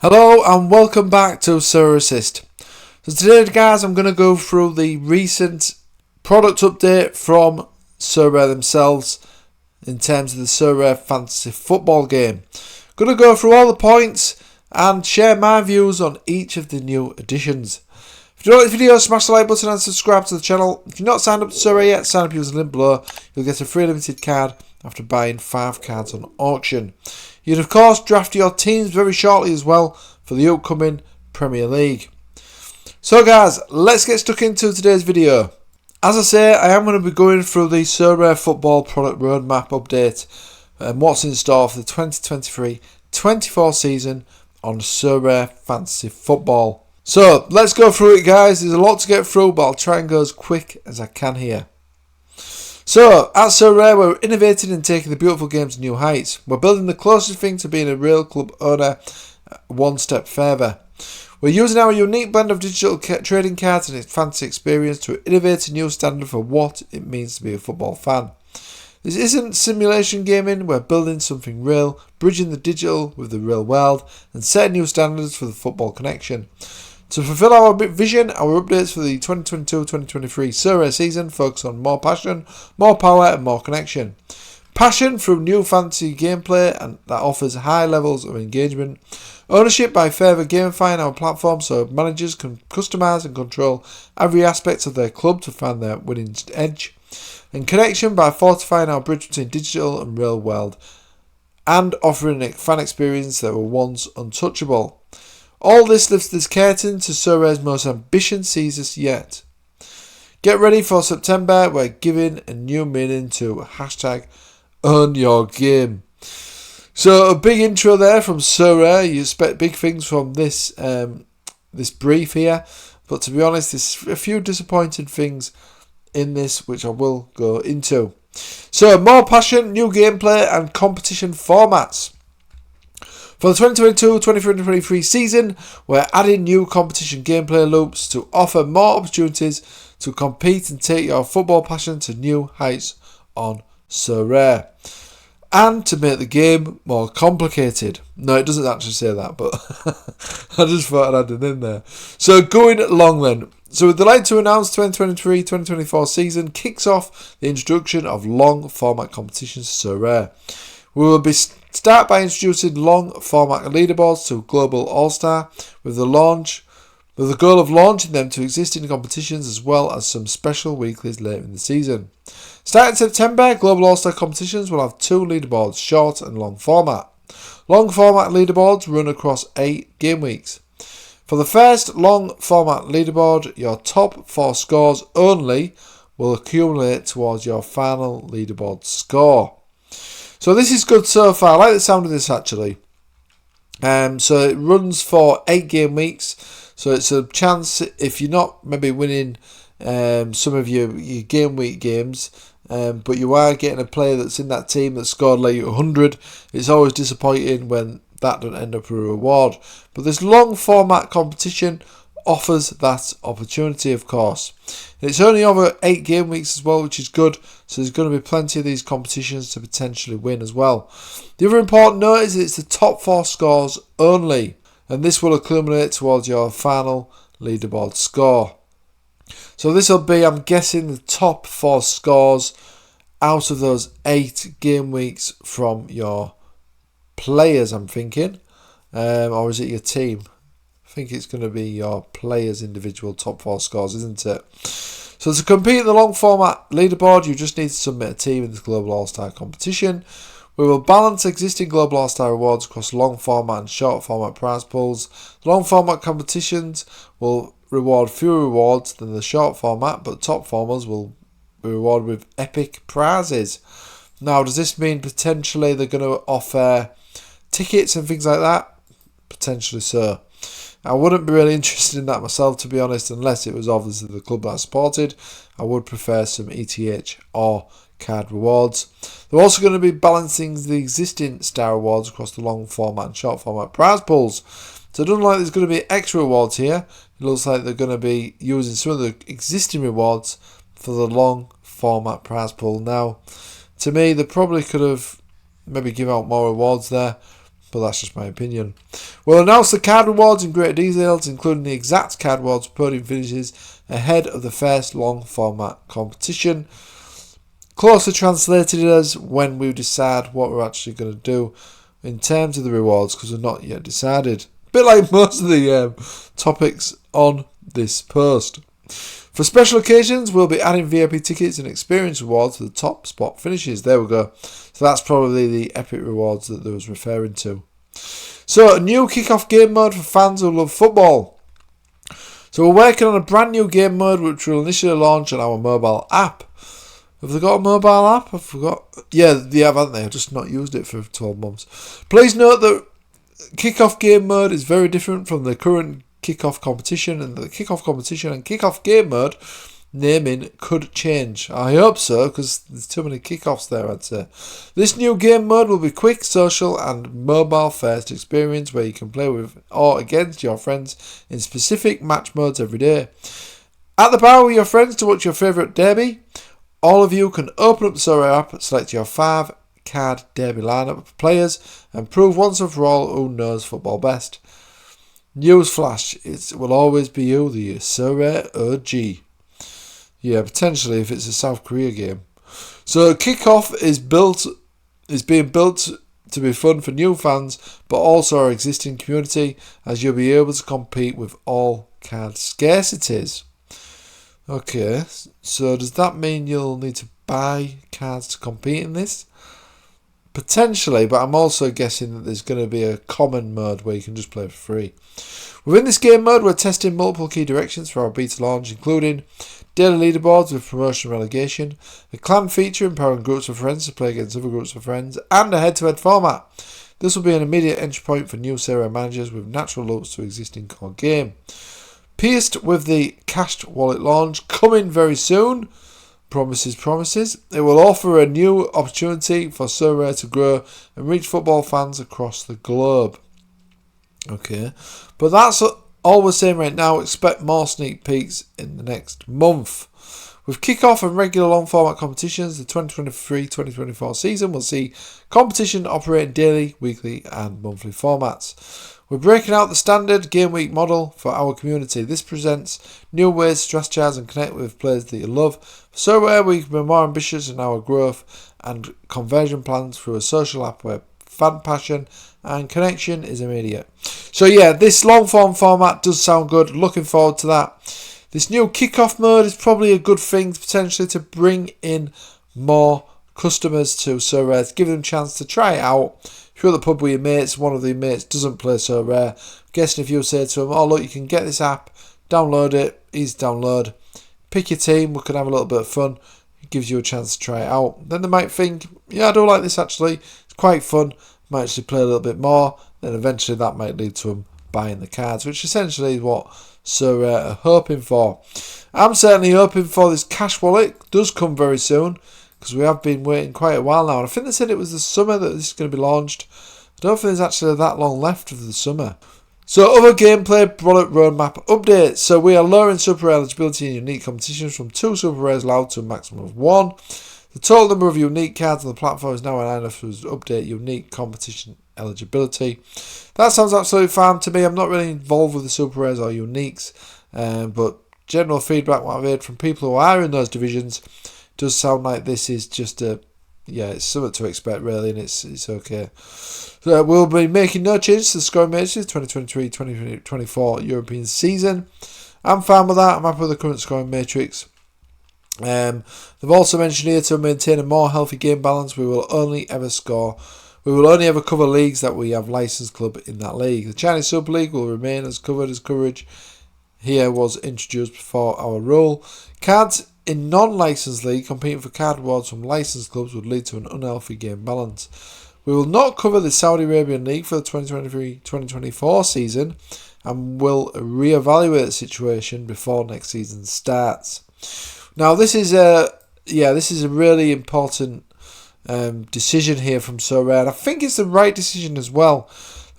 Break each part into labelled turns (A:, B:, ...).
A: Hello and welcome back to Sorare Assist. So today guys I'm going to go through the recent product update from Sorare themselves in terms of the Sorare Fantasy Football game. Going to go through all the points and share my views on each of the new additions. If you like the video, smash the like button and subscribe to the channel. If you're not signed up to Sorare yet, sign up using the link below. You'll get a free limited card after buying 5 cards on auction. You'd of course draft your teams very shortly as well for the upcoming Premier League. So guys, let's get stuck into today's video. As I say, I am going to be going through the Sorare Football product roadmap update and what's in store for the 2023-24 season on Sorare Fantasy Football. So let's go through it guys. There's a lot to get through, but I'll try and go as quick as I can here. So, at Sorare, we're innovating and taking the beautiful game to new heights. We're building the closest thing to being a real club owner one step further. We're using our unique blend of digital trading cards and its fantasy experience to innovate a new standard for what it means to be a football fan. This isn't simulation gaming, we're building something real, bridging the digital with the real world, and setting new standards for the football connection. To fulfill our vision, our updates for the 2022-2023 Sorare season focus on more passion, more power and more connection. Passion through new fantasy gameplay and that offers high levels of engagement. Ownership by further gamifying our platform so managers can customise and control every aspect of their club to find their winning edge. And connection by fortifying our bridge between digital and real world and offering a fan experience that were once untouchable. All this lifts this curtain to Sorare's most ambitious season yet. Get ready for September, we're giving a new meaning to #OwnYourGame. So a big intro there from Sorare. You expect big things from this this brief here, but to be honest, there's a few disappointing things in this which I will go into. So more passion, new gameplay and competition formats. For the 2022-2023 season, we're adding new competition gameplay loops to offer more opportunities to compete and take your football passion to new heights on Sorare. And to make the game more complicated. No, it doesn't actually say that, but I just thought I'd add it in there. So going along then. So we'd like to announce 2023-2024 season kicks off the introduction of long format competitions to Sorare. We will start by introducing long format leaderboards to Global All-Star with the goal of launching them to existing competitions as well as some special weeklies later in the season. Starting September, Global All-Star competitions will have 2 leaderboards, short and long format. Long format leaderboards run across 8 game weeks. For the first long format leaderboard, your top 4 scores only will accumulate towards your final leaderboard score. So this is good so far. I like the sound of this actually. So it runs for 8 game weeks. So it's a chance if you're not maybe winning some of your game week games, but you are getting a player that's in that team that scored like 100. It's always disappointing when that doesn't end up with a reward. But this long format competition offers that opportunity, of course. And it's only over 8 game weeks as well, which is good. So there's going to be plenty of these competitions to potentially win as well. The other important note is it's the top 4 scores only. And this will accumulate towards your final leaderboard score. So this will be, I'm guessing, the top 4 scores out of those 8 game weeks from your players, I'm thinking. Or is it your team? I think it's going to be your players' individual top 4 scores, isn't it? So to compete in the long format leaderboard, you just need to submit a team in the Global All-Star competition. We will balance existing Global All-Star rewards across long format and short format prize pools. The long format competitions will reward fewer rewards than the short format, but top formers will be rewarded with epic prizes. Now, does this mean potentially they're going to offer tickets and things like that? Potentially so. I wouldn't be really interested in that myself, to be honest, unless it was obviously the club that I supported. I would prefer some ETH or card rewards. They're also going to be balancing the existing star rewards across the long format and short format prize pools. So it doesn't look like there's going to be extra rewards here. It looks like they're going to be using some of the existing rewards for the long format prize pool. Now, to me, they probably could have maybe give out more rewards there. but that's just my opinion. We'll announce the card rewards in greater details, including the exact card rewards for podium finishes ahead of the first long format competition. Closely translated as when we decide what we're actually going to do in terms of the rewards, because we're not yet decided. A bit like most of the topics on this post. For special occasions, we'll be adding VIP tickets and experience rewards to the top spot finishes. There we go. So that's probably the epic rewards that they was referring to. So a new kick-off game mode for fans who love football. So we're working on a brand new game mode which will initially launch on our mobile app. Have they got a mobile app? I forgot. Yeah, they have, haven't they? I've just not used it for 12 months. Please note that kick-off game mode is very different from the current kick-off competition, and the kick-off competition and kick-off game mode naming could change. I hope so, because there's too many kick-offs there, I'd say. This new game mode will be quick, social and mobile-first experience where you can play with or against your friends in specific match modes every day. At the bar with your friends to watch your favourite derby, all of you can open up the Sorare app, select your 5-card derby lineup of players and prove once and for all who knows football best. Newsflash, it will always be you, the Sorare OG. Yeah, potentially if it's a South Korea game. So Kickoff is being built to be fun for new fans, but also our existing community, as you'll be able to compete with all card scarcities. Okay, so does that mean you'll need to buy cards to compete in this? Potentially, but I'm also guessing that there's going to be a common mode where you can just play for free. Within this game mode, we're testing multiple key directions for our beta launch, including daily leaderboards with promotion and relegation, a clan feature empowering groups of friends to play against other groups of friends, and a head-to-head format. This will be an immediate entry point for new Sorare managers with natural loops to existing core game. Pierced with the cached wallet launch coming very soon. Promises. It will offer a new opportunity for Sorare to grow and reach football fans across the globe. Okay, but that's all we're saying right now. Expect more sneak peeks in the next month. With kick-off and regular long-format competitions, the 2023-2024 season will see competition operating daily, weekly and monthly formats. We're breaking out the standard game week model for our community. This presents new ways to strategize and connect with players that you love. For Sorare, we can be more ambitious in our growth and conversion plans through a social app where fan passion and connection is immediate. So yeah, this long-form format does sound good. Looking forward to that. This new kick-off mode is probably a good thing potentially to bring in more customers to Sorare, to give them a chance to try it out. If you're at the pub with your mates, one of the mates doesn't play Sorare, I'm guessing if you say to them, oh look, you can get this app, download it, easy download, pick your team, we can have a little bit of fun, it gives you a chance to try it out. Then they might think, yeah, I do like this actually, it's quite fun, might actually play a little bit more, then eventually that might lead to them buying the cards, which essentially is what Sorare are hoping for. I'm certainly hoping for this cash wallet. It does come very soon, because we have been waiting quite a while now, and I think they said it was the summer that this is going to be launched. I don't think there's actually that long left of the summer. So other gameplay product roadmap updates. So we are lowering super rare eligibility in unique competitions from 2 super rares allowed to a maximum of 1. The total number of unique cards on the platform is now high enough to update unique competition eligibility. That sounds absolutely fine to me. I'm not really involved with the super rares or uniques, but general feedback what I've heard from people who are in those divisions does sound like this is just it's something to expect really, and it's okay. So we'll be making no changes to the scoring matrices 2023-2024 European season. I'm fine with that. I'm happy with the current scoring matrix. They've also mentioned here to maintain a more healthy game balance, we will only ever cover leagues that we have licensed club in that league. The Chinese Super League will remain as covered as coverage here was introduced before our rule. Cards in non-licensed league competing for card rewards from licensed clubs would lead to an unhealthy game balance. We will not cover the Saudi Arabian League for the 2023-2024 season and will reevaluate the situation before next season starts. Now this is a really important decision here from Sorare, and I think it's the right decision as well.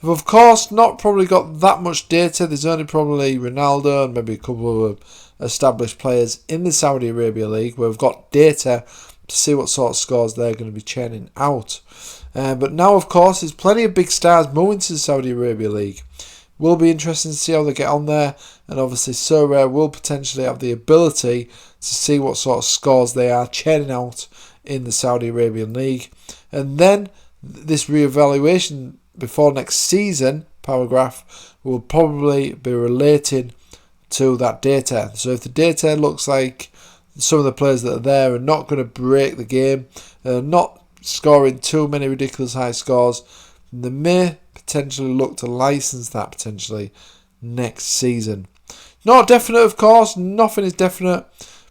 A: They've of course not probably got that much data. There's only probably Ronaldo and maybe a couple of established players in the Saudi Arabia League where we've got data to see what sort of scores they're going to be churning out. But now, of course, there's plenty of big stars moving to the Saudi Arabia League. Will be interesting to see how they get on there, and obviously Sorare will potentially have the ability to see what sort of scores they are churning out in the Saudi Arabian League. And then this re-evaluation before next season paragraph will probably be relating to that data. So if the data looks like some of the players that are there are not going to break the game, not scoring too many ridiculous high scores, they may potentially look to license that potentially next season. Not definite, of course, nothing is definite,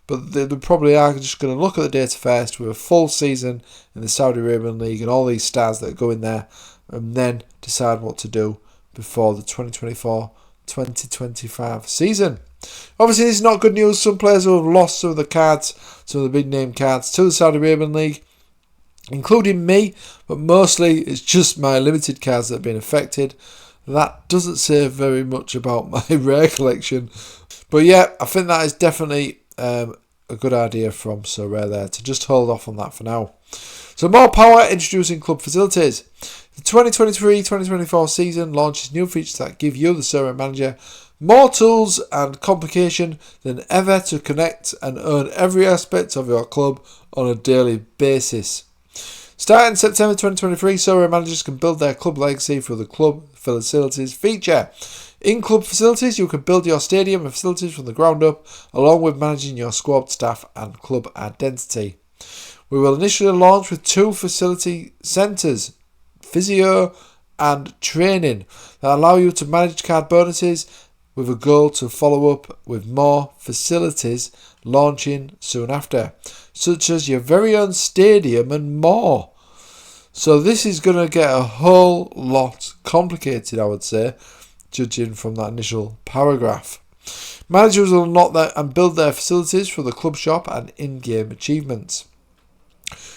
A: but they probably are just going to look at the data first with a full season in the Saudi Arabian League and all these stars that go in there, and then decide what to do before the 2024-2025 season. Obviously, this is not good news. Some players who have lost some of the cards, some of the big name cards to the Saudi Arabian League, including me, but mostly it's just my limited cards that have been affected. That doesn't say very much about my rare collection, but yeah, I think that is definitely a good idea from Sorare there to just hold off on that for now. So more power introducing club facilities. The 2023-2024 season launches new features that give you, the Sorare manager, more tools and complication than ever to connect and earn every aspect of your club on a daily basis. Starting September 2023, Sorare managers can build their club legacy through the club facilities feature. In club facilities, you can build your stadium and facilities from the ground up, along with managing your squad, staff and club identity. We will initially launch with 2 facility centres, physio and training, that allow you to manage card bonuses, with a goal to follow up with more facilities launching soon after, such as your very own stadium and more. So this is going to get a whole lot complicated, I would say, judging from that initial paragraph. Managers will unlock and build their facilities for the club shop and in-game achievements.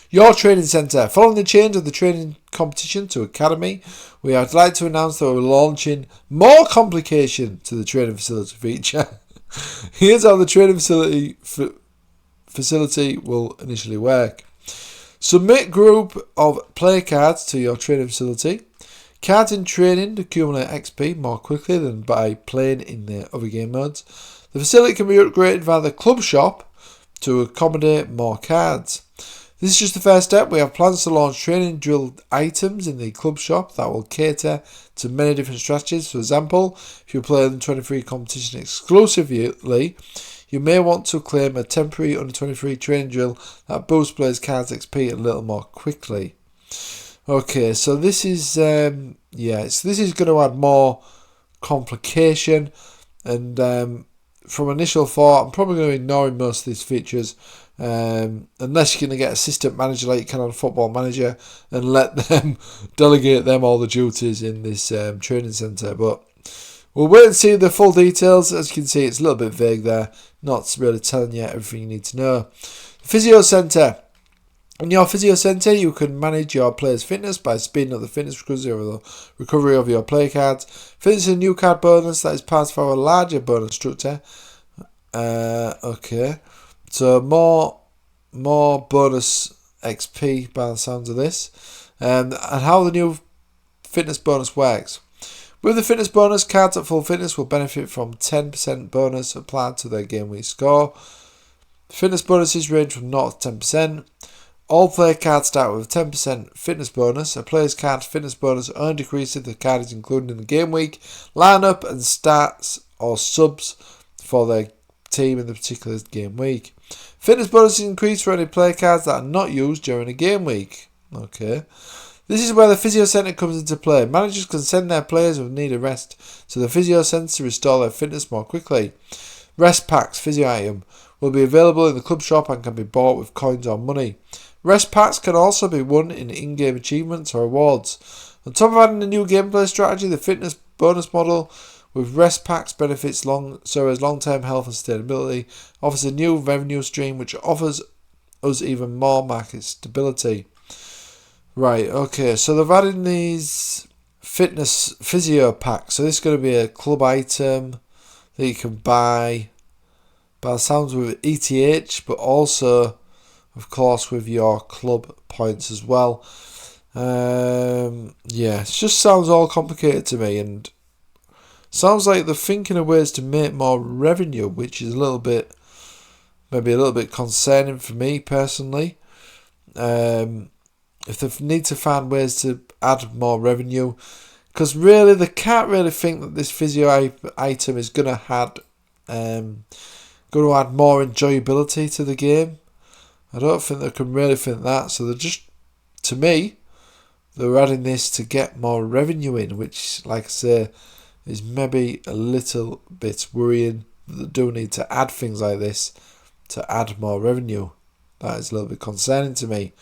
A: Your training centre. Following the change of the training competition to Academy, we are delighted to announce that we're launching more complication to the training facility feature. Here's how the training facility will initially work. Submit group of play cards to your training facility. Cards in training accumulate XP more quickly than by playing in the other game modes. The facility can be upgraded via the club shop to accommodate more cards. This is just the first step. We have plans to launch training drill items in the club shop that will cater to many different strategies. For example, if you play the 23 competition exclusively, you may want to claim a temporary under 23 training drill that boosts players' cards XP a little more quickly. Okay, so this is this is going to add more complication, and from initial thought, I'm probably going to be ignoring most of these features. Unless you're going to get assistant manager like you can on Football Manager and let them delegate them all the duties in this training centre. But we'll wait and see the full details. As you can see, it's a little bit vague there, not really telling you everything you need to know. Physio Centre. In your Physio Centre, you can manage your players' fitness by speeding up the fitness recovery of your play cards. Fitness is a new card bonus that is part of our larger bonus structure. Okay. So more bonus XP by the sounds of this. And how the new fitness bonus works. With the fitness bonus, cards at full fitness will benefit from 10% bonus applied to their game week score. Fitness bonuses range from 0 to 10%. All player cards start with a 10% fitness bonus. A player's card fitness bonus only decreases if the card is included in the game week lineup and starts or subs for their team in the particular game week. Fitness bonuses increase for any player cards that are not used during a game week. Okay. This is where the Physio Centre comes into play. Managers can send their players who need a rest to the Physio Centre to restore their fitness more quickly. Rest packs, physio item, will be available in the club shop and can be bought with coins or money. Rest packs can also be won in game achievements or awards. On top of adding a new gameplay strategy, the fitness bonus model with rest packs benefits Sorare's long-term health and sustainability, offers a new revenue stream which offers us even more market stability. Right, okay, so they've added these fitness physio packs. So this is going to be a club item that you can buy by the sounds with ETH, but also, of course, with your club points as well. Yeah, it just sounds all complicated to me, and sounds like they're thinking of ways to make more revenue, which is maybe a little bit concerning for me personally. If they need to find ways to add more revenue, because really they can't really think that this physio item is going to add more enjoyability to the game. I don't think they can really think that. So to me, they're adding this to get more revenue in, which, like I say, is maybe a little bit worrying. They do need to add things like this to add more revenue. That is a little bit concerning to me.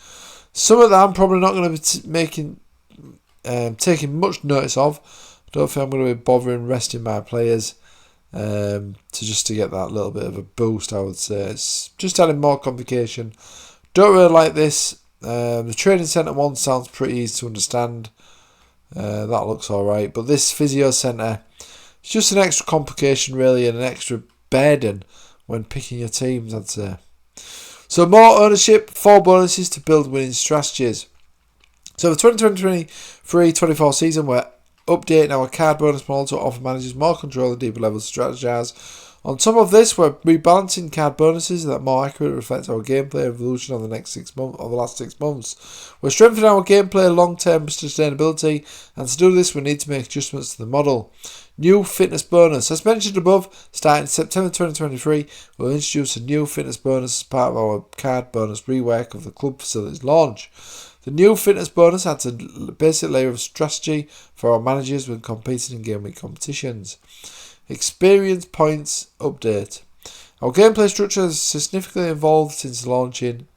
A: Some of that I'm probably not going to be taking much notice of. I don't think I'm going to be bothering resting my players to get that little bit of a boost, I would say. It's just adding more complication. Don't really like this. The training centre one sounds pretty easy to understand. That looks alright. But this physio centre, it's just an extra complication really, and an extra burden when picking your teams, I'd say. So more ownership, 4 bonuses to build winning strategies. So the 2023-24 season, we're updating our card bonus model to offer managers more control and deeper levels to strategize. On top of this, we're rebalancing card bonuses that more accurately reflect our gameplay evolution over the last 6 months. We're strengthening our gameplay long-term sustainability, and to do this, we need to make adjustments to the model. New fitness bonus. As mentioned above, starting September 2023, we'll introduce a new fitness bonus as part of our card bonus rework of the club facilities launch. The new fitness bonus adds a basic layer of strategy for our managers when competing in game week competitions. Experience points update. Our gameplay structure has significantly evolved since launching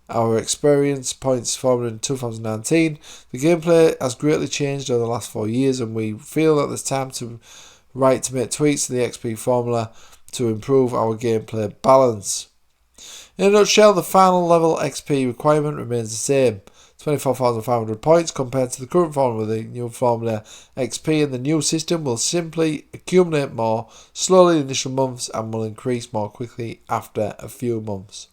A: our experience points formula in 2019. The gameplay has greatly changed over the last 4 years, and we feel that there's time to make tweaks to the XP formula to improve our gameplay balance. In a nutshell, the final level XP requirement remains the same. 24,500 points compared to the current formula. The new formula XP in the new system will simply accumulate more slowly in the initial months and will increase more quickly after a few months.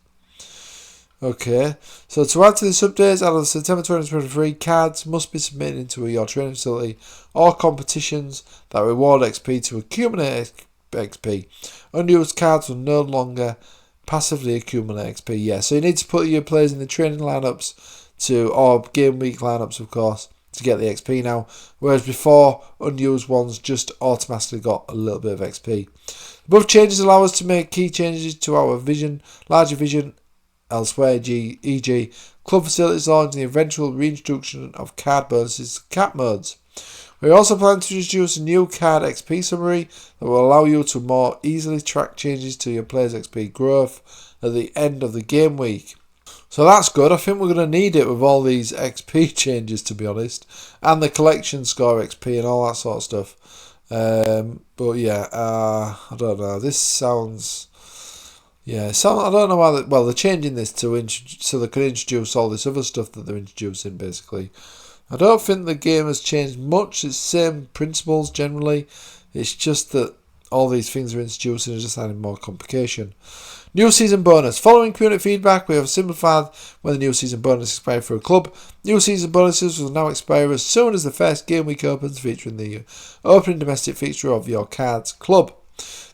A: Okay, so to add to this update, as of September 2023, cards must be submitted into your training facility or competitions that reward XP to accumulate XP. Unused cards will no longer passively accumulate XP. Yeah, so you need to put your players in the training lineups or game week lineups, of course, to get the XP now, whereas before, unused ones just automatically got a little bit of XP. Above changes allow us to make key changes to our larger vision elsewhere, e.g. club facilities launch and the eventual reintroduction of card bonuses to cap modes. We also plan to introduce a new card XP summary that will allow you to more easily track changes to your players' XP growth at the end of the game week. So that's good. I think we're going to need it with all these XP changes, to be honest, and the collection score XP and all that sort of stuff. But yeah, I don't know. This sounds... Yeah, I don't know why... They're changing this so they can introduce all this other stuff that they're introducing, basically. I don't think the game has changed much. It's the same principles, generally. It's just that all these things are introducing and just adding more complication. New season bonus. Following community feedback, we have simplified when the new season bonus expires for a club. New season bonuses will now expire as soon as the first game week opens, featuring the opening domestic fixture of your cards club.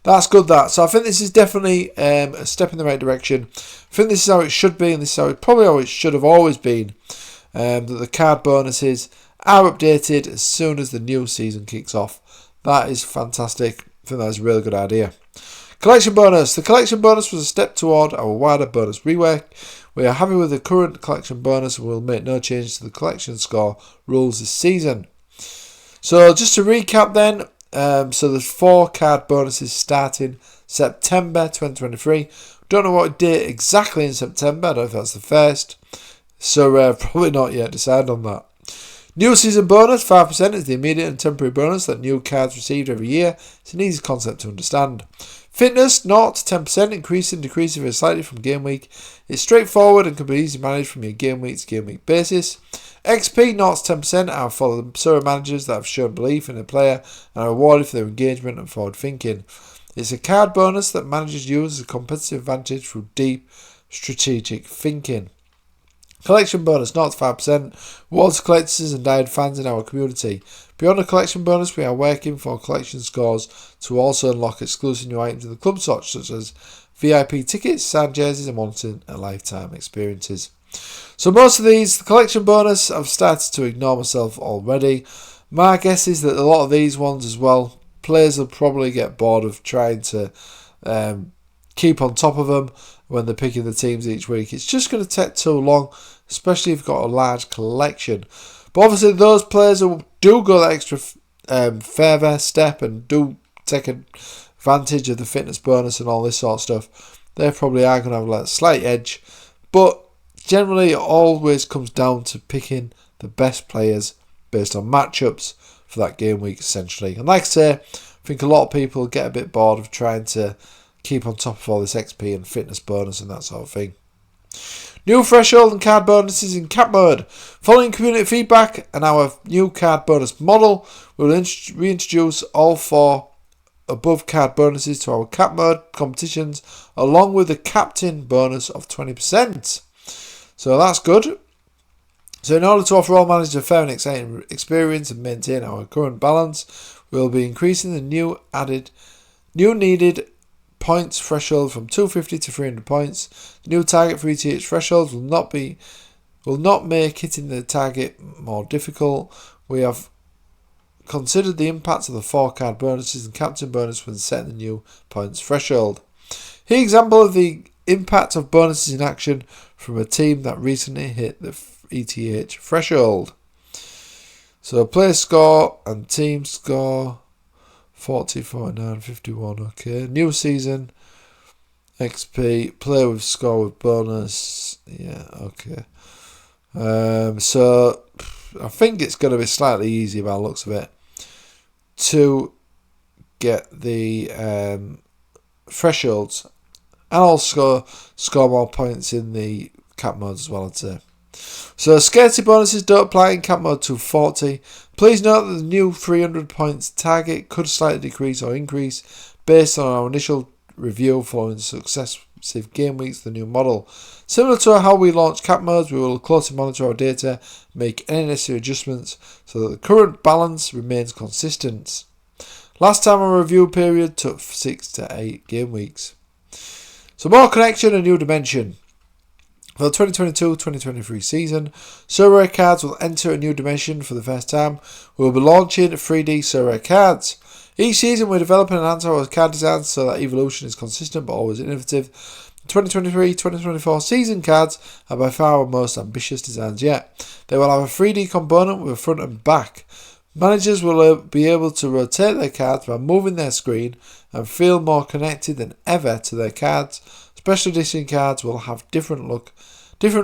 A: That's good, that. So I think this is definitely a step in the right direction. I think this is how it should be, and this is probably how it should have always been. That the card bonuses are updated as soon as the new season kicks off. That is fantastic. I think that is a really good idea. Collection bonus. The collection bonus was a step toward our wider bonus rework. We are happy with the current collection bonus and will make no changes to the collection score rules this season. So just to recap then, so there's 4 card bonuses starting September 2023. Don't know what date exactly in September. I don't know if that's the 1st. So probably not yet decided on that. New season bonus, 5% is the immediate and temporary bonus that new cards received every year. It's an easy concept to understand. Fitness, 0 to 10%, increasing, decreasing very slightly from game week. It's straightforward and can be easily managed from your game week to game week basis. XP, 0 to 10%, are for the Sorare managers that have shown belief in a player and are rewarded for their engagement and forward thinking. It's a card bonus that managers use as a competitive advantage through deep strategic thinking. Collection bonus, 0-5%. Rewards collectors and diehard fans in our community. Beyond the collection bonus, we are working for collection scores to also unlock exclusive new items in the club such as VIP tickets, signed jerseys, and once-in-a-lifetime experiences. So most of these, the collection bonus, I've started to ignore myself already. My guess is that a lot of these ones as well, players will probably get bored of trying to keep on top of them when they're picking the teams each week. It's just going to take too long, especially if you've got a large collection. But obviously those players who do go that extra further step and do take advantage of the fitness bonus and all this sort of stuff, they probably are going to have a slight edge. But generally it always comes down to picking the best players based on matchups for that game week essentially. And like I say, I think a lot of people get a bit bored of trying to keep on top of all this XP and fitness bonus and that sort of thing. New threshold and card bonuses in cap mode. Following community feedback and our new card bonus model, we will reintroduce all 4 above card bonuses to our cap mode competitions, along with the captain bonus of 20%. So that's good. So in order to offer all managers a fair and exciting experience and maintain our current balance, we will be increasing the new needed points threshold from 250 to 300 points. The new target for ETH thresholds will not make hitting the target more difficult. We have considered the impact of the 4 card bonuses and captain bonus when setting the new points threshold. Here an example of the impact of bonuses in action from a team that recently hit the ETH threshold. So player score and team score 40, 49, 51, okay. New season, XP, player with score with bonus, yeah, okay. So I think it's going to be slightly easier by the looks of it to get the thresholds and also score more points in the cap modes as well, I'd say. So scarcity bonuses don't apply in cap mode 240. Please note that the new 300 points target could slightly decrease or increase based on our initial review following successive game weeks of the new model. Similar to how we launched cap modes, we will closely monitor our data, make any necessary adjustments so that the current balance remains consistent. Last time our review period took 6 to 8 game weeks. So more connection and new dimension. For the 2022-2023 season, Sorare cards will enter a new dimension for the first time. We will be launching 3D Sorare cards. Each season we're developing and enhance our card designs so that evolution is consistent but always innovative. The 2023-2024 season cards are by far our most ambitious designs yet. They will have a 3D component with a front and back. Managers will be able to rotate their cards by moving their screen and feel more connected than ever to their cards. Special edition cards will have different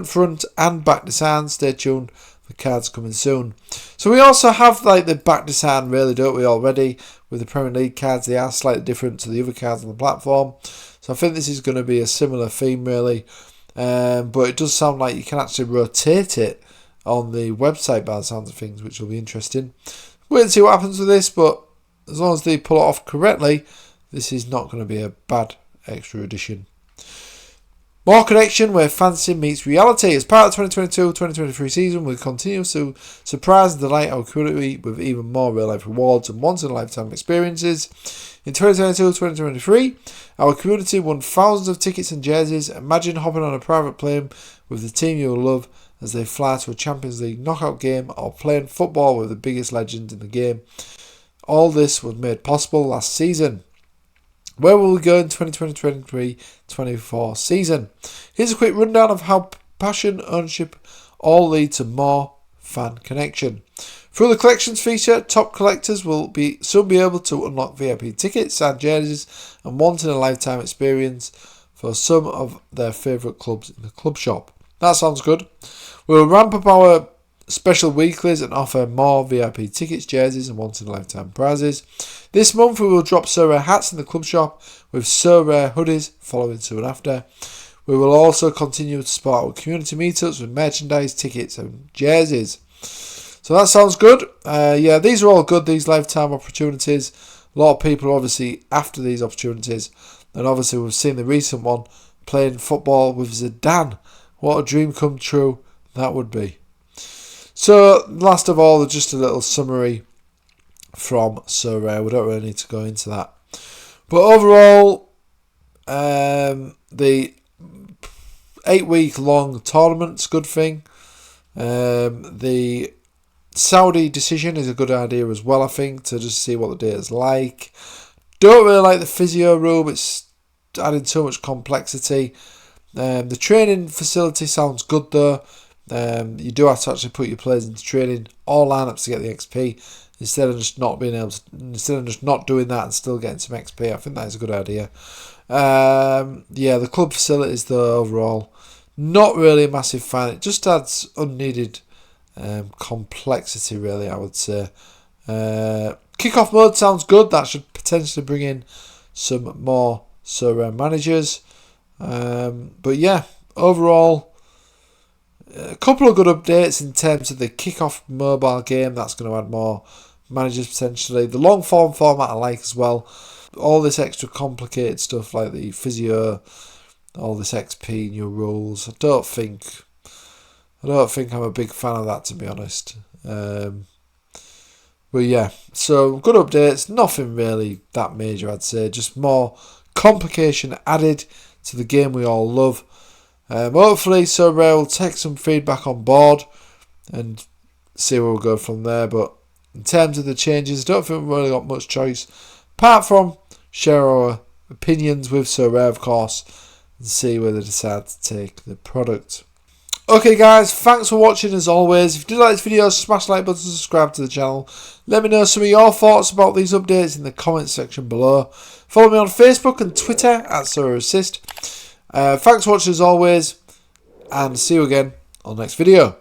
A: front and back designs. Stay tuned for cards coming soon. So we also have like the back design, really, don't we, already? With the Premier League cards, they are slightly different to the other cards on the platform. So I think this is going to be a similar theme, really. But it does sound like you can actually rotate it on the website by the sounds of things, which will be interesting. Wait and see what happens with this, but as long as they pull it off correctly, this is not going to be a bad extra edition. More connection where fantasy meets reality. As part of the 2022-2023 season, we'll continue to surprise and delight our community with even more real-life rewards and once-in-a-lifetime experiences. In 2022-2023, our community won thousands of tickets and jerseys. Imagine hopping on a private plane with the team you will love as they fly to a Champions League knockout game or playing football with the biggest legends in the game. All this was made possible last season. Where will we go in 2020-2023-24 season? Here's a quick rundown of how passion, ownership all lead to more fan connection. Through the collections feature, top collectors will soon be able to unlock VIP tickets, signed jerseys and once-in-a-lifetime experience for some of their favourite clubs in the club shop. That sounds good. We'll ramp up our special weeklies and offer more VIP tickets, jerseys and once-in-a-lifetime prizes. This month we will drop Sorare hats in the club shop with Sorare hoodies following soon after. We will also continue to support our community meetups with merchandise, tickets and jerseys. So that sounds good. Yeah, these are all good, these lifetime opportunities. A lot of people are obviously after these opportunities. And obviously we've seen the recent one, playing football with Zidane. What a dream come true That would be. So, last of all, just a little summary from Sorare. We don't really need to go into that. But overall, the 8-week long tournament's a good thing. The Saudi decision is a good idea as well, I think, to just see what the data's like. Don't really like the physio room. It's adding too much complexity. The training facility sounds good though. You do have to actually put your players into training all lineups to get the XP instead of just not doing that and still getting some XP. I think that is a good idea. The club facilities though, overall, not really a massive fan. It just adds unneeded complexity, really, I would say. Kickoff mode sounds good. That should potentially bring in some more Sorare managers. But yeah, overall, a couple of good updates in terms of the kickoff mobile game. That's going to add more managers potentially. The long form format I like as well. All this extra complicated stuff like the physio, all this XP, new rules. I don't think I'm a big fan of that, to be honest. But yeah, so good updates. Nothing really that major, I'd say. Just more complication added to the game we all love. Hopefully Sorare will take some feedback on board and see where we'll go from there. But in terms of the changes, I don't think we've really got much choice apart from share our opinions with Sorare, of course, and see where they decide to take the product. Okay guys, thanks for watching as always. If you did like this video, smash the like button and subscribe to the channel. Let me know some of your thoughts about these updates in the comments section below. Follow me on Facebook and Twitter at Sorare Assist. Thanks for watching as always, and see you again on the next video.